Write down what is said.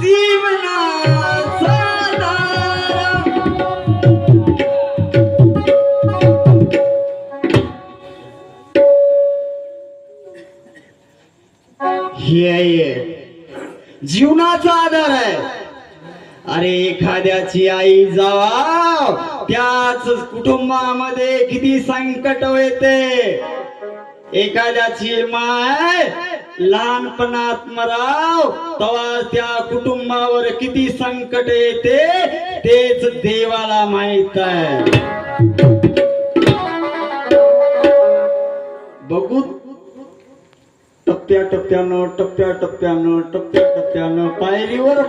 जीवनाचा दारा. हे आहे जीवनाचा आधार आहे. अरे एखाद्याची आई जावा त्याच कुटुंबामध्ये किती संकट येते. एखाद्याची माय लहानपणात मराव तेव्हा त्या कुटुंबावर किती संकट येते तेच देवाला माहित आहे. बघू टप्प्याटप्प्यानं पायरीवर